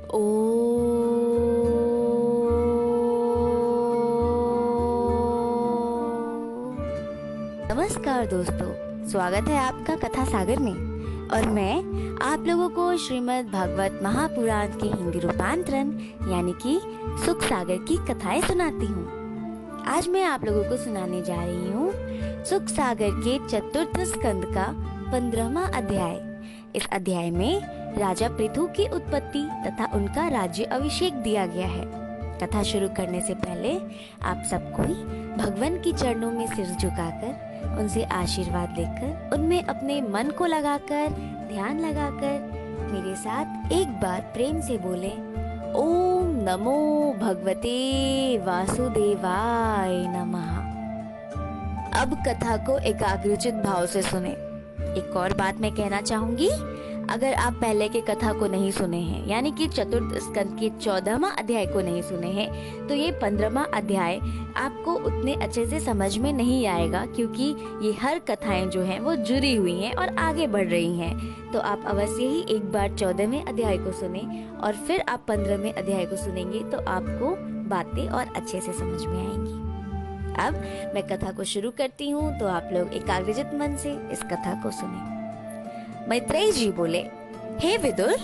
ओ नमस्कार दोस्तों, स्वागत है आपका कथा सागर में। और मैं आप लोगों को श्रीमद् भागवत महापुराण के हिंदी रूपांतरण यानी कि सुख सागर की कथाएं सुनाती हूँ। आज मैं आप लोगों को सुनाने जा रही हूँ सुख सागर के चतुर्थ स्कंद का 15वां अध्याय। इस अध्याय में राजा पृथु की उत्पत्ति तथा उनका राज्य अभिषेक दिया गया है। कथा शुरू करने से पहले आप सब कोई भगवान की चरणों में सिर झुकाकर उनसे आशीर्वाद लेकर उनमें अपने मन को लगाकर ध्यान लगाकर मेरे साथ एक बार प्रेम से बोले, ओम नमो भगवते वासुदेवाय नमः। अब कथा को एकाग्रचित भाव से सुने। एक और बात मैं कहना चाहूंगी, अगर आप पहले के कथा को नहीं सुने हैं यानी कि चतुर्थ स्कंद के 14वां अध्याय को नहीं सुने हैं तो ये 15वां अध्याय आपको उतने अच्छे से समझ में नहीं आएगा, क्योंकि ये हर कथाएं जो हैं वो जुड़ी हुई हैं और आगे बढ़ रही हैं। तो आप अवश्य ही एक बार 14वें अध्याय को सुने और फिर आप 15वें अध्याय को सुनेंगे तो आपको बातें और अच्छे से समझ में आएंगी। अब मैं कथा को शुरू करती हूँ, तो आप लोग एकाग्रचित मन से इस कथा को सुने। मैत्रेय जी बोले, हे विदुर,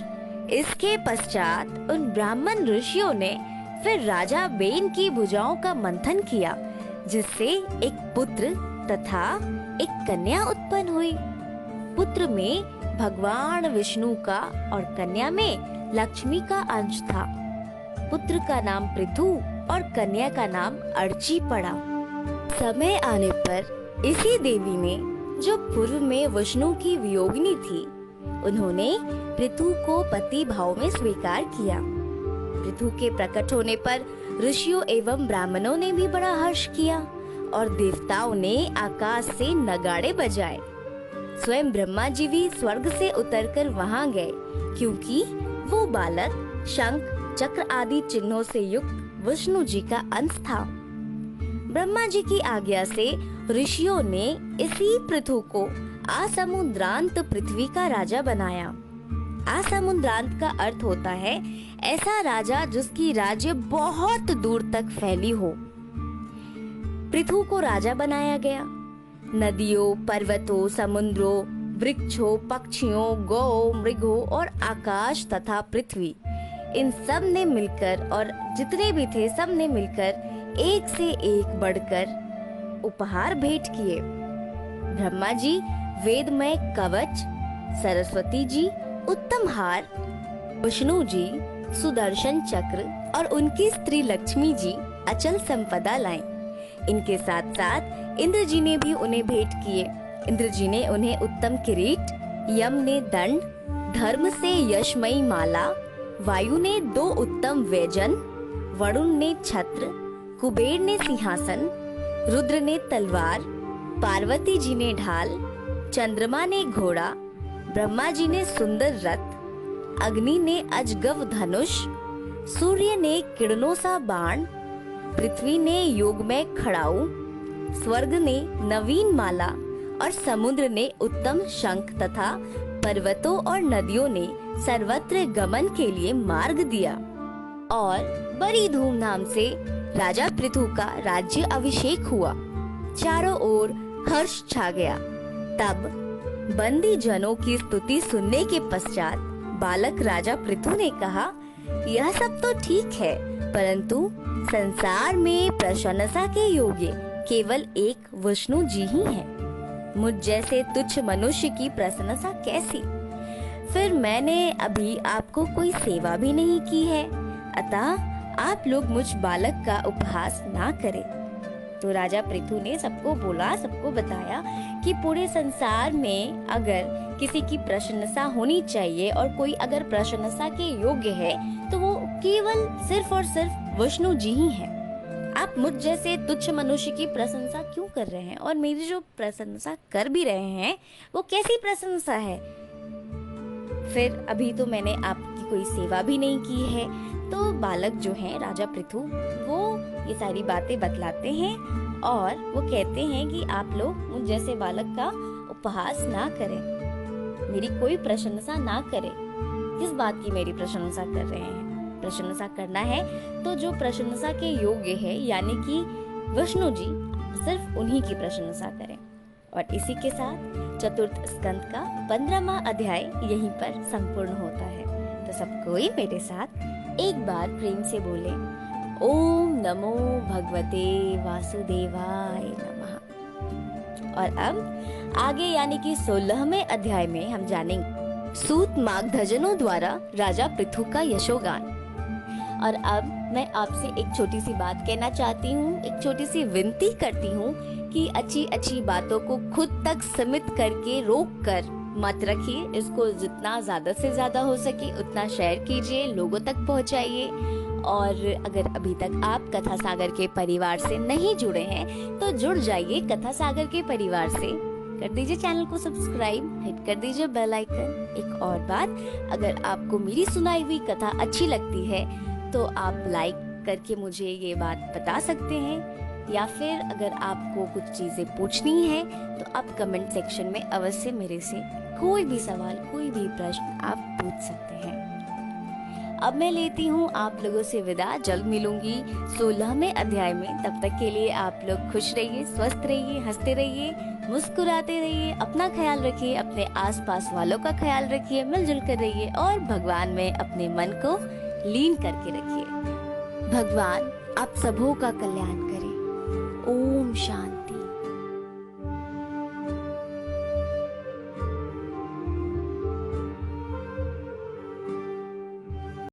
इसके पश्चात उन ब्राह्मण ऋषियों ने फिर राजा बेन की भुजाओं का मंथन किया, जिससे एक पुत्र तथा एक कन्या उत्पन्न हुई। पुत्र में भगवान विष्णु का और कन्या में लक्ष्मी का अंश था। पुत्र का नाम पृथु और कन्या का नाम अर्ची पड़ा। समय आने पर इसी देवी ने, जो पूर्व में विष्णु की वियोगिनी थी, उन्होंने पृथु को पति भाव में स्वीकार किया। पृथु के प्रकट होने पर ऋषियों एवं ब्राह्मणों ने भी बड़ा हर्ष किया और देवताओं ने आकाश से नगाड़े बजाए। स्वयं ब्रह्मा जी भी स्वर्ग से उतरकर वहां गए, क्योंकि वो बालक शंख चक्र आदि चिन्हों से युक्त विष्णु जी का अंश था। ब्रह्मा जी की आज्ञा से ऋषियों ने इसी पृथु को आसमुद्रांत पृथ्वी का राजा बनाया। आसमुद्रांत का अर्थ होता है ऐसा राजा जिसकी राज्य बहुत दूर तक फैली हो। पृथु को राजा बनाया गया। नदियों, पर्वतों, समुद्रों, वृक्षों, पक्षियों, गौ, मृगों और आकाश तथा पृथ्वी, इन सब ने मिलकर और जितने भी थे सब ने मिलकर एक से एक बढ़कर उपहार भेंट किए। ब्रह्मा जी वेदमय कवच, सरस्वती जी उत्तम हार, विष्णु जी सुदर्शन चक्र और उनकी स्त्री लक्ष्मी जी अचल संपदा लाईं। इनके साथ साथ इंद्र जी ने भी उन्हें भेंट किए। इंद्र जी ने उन्हें उत्तम किरीट, यम ने दंड, धर्म से यशमयी माला, वायु ने 2 उत्तम व्यंजन, वरुण ने छत्र, कुबेर ने सिंहासन, रुद्र ने तलवार, पार्वती जी ने ढाल, चंद्रमा ने घोड़ा, ब्रह्मा जी ने सुंदर रथ, अग्नि ने अजगव धनुष, सूर्य ने किरणों सा बाण, पृथ्वी ने योगमय खड़ाऊ, स्वर्ग ने नवीन माला और समुद्र ने उत्तम शंख तथा पर्वतों और नदियों ने सर्वत्र गमन के लिए मार्ग दिया। और बड़ी धूमधाम से राजा पृथु का राज्य अभिषेक हुआ। चारों ओर हर्ष छा गया। तब बंदी जनों की स्तुति सुनने के पश्चात बालक राजा पृथु ने कहा, यह सब तो ठीक है, परंतु संसार में प्रशंसा के योग्य केवल एक विष्णु जी ही हैं। मुझ जैसे तुच्छ मनुष्य की प्रशंसा कैसी? फिर मैंने अभी आपको कोई सेवा भी नहीं की है, अतः आप लोग मुझ बालक का उपहास ना करें। तो राजा पृथु ने सबको बोला, सबको बताया कि पूरे संसार में अगर किसी की प्रशंसा होनी चाहिए और कोई अगर प्रशंसा के योग्य है तो वो केवल सिर्फ और सिर्फ विष्णु जी ही हैं। आप मुझ जैसे तुच्छ मनुष्य की प्रशंसा क्यों कर रहे हैं? और मेरी जो प्रशंसा कर भी रहे हैं वो कैसी प्रशंसा है? फिर अभी तो मैंने आपकी कोई सेवा भी नहीं की है। तो बालक जो है राजा पृथु, वो ये सारी बातें बतलाते हैं और वो कहते हैं कि आप लोग मुझ जैसे बालक का उपहास ना करें, मेरी कोई प्रशंसा ना करें। किस बात की मेरी प्रशंसा कर रहे हैं? प्रशंसा करना है तो जो प्रशंसा के योग्य है यानी कि विष्णु जी, सिर्फ उन्हीं की प्रशंसा करें। और इसी के साथ चतुर्थ स्कंद का 15वां अध्याय यहीं पर संपूर्ण होता है। तो सब कोई मेरे साथ एक बार प्रेम से बोले, ओम नमो भगवते वासुदेवाय नमः। और अब आगे यानी कि 16वें अध्याय में हम जानेंगे सूत मागधजनों द्वारा राजा पृथु का यशोगान। और अब मैं आपसे एक छोटी सी बात कहना चाहती हूँ, एक छोटी सी विनती करती हूँ कि अच्छी अच्छी बातों को खुद तक सीमित करके रोक कर मत रखिए। इसको जितना ज्यादा से ज्यादा हो सके उतना शेयर कीजिए, लोगों तक पहुँचाइए। और अगर अभी तक आप कथा सागर के परिवार से नहीं जुड़े हैं तो जुड़ जाइए कथा सागर के परिवार से। कर दीजिए चैनल को सब्सक्राइब, हिट कर दीजिए बेल आइकन। एक और बात, अगर आपको मेरी सुनाई हुई कथा अच्छी लगती है तो आप लाइक करके मुझे ये बात बता सकते हैं, या फिर अगर आपको कुछ चीजें पूछनी है तो आप कमेंट सेक्शन में अवश्य मेरे से कोई भी सवाल, कोई भी प्रश्न आप पूछ सकते हैं। अब मैं लेती हूँ आप लोगों से विदा, जल्द मिलूंगी 16वें अध्याय में। तब तक के लिए आप लोग खुश रहिए, स्वस्थ रहिए, हंसते रहिए, मुस्कुराते रहिए, अपना ख्याल रखिए, अपने आसपास वालों का ख्याल रखिए, मिलजुल कर रहिए और भगवान में अपने मन को लीन करके रखिए। भगवान आप सबों का कल्याण करे। ओम शांति।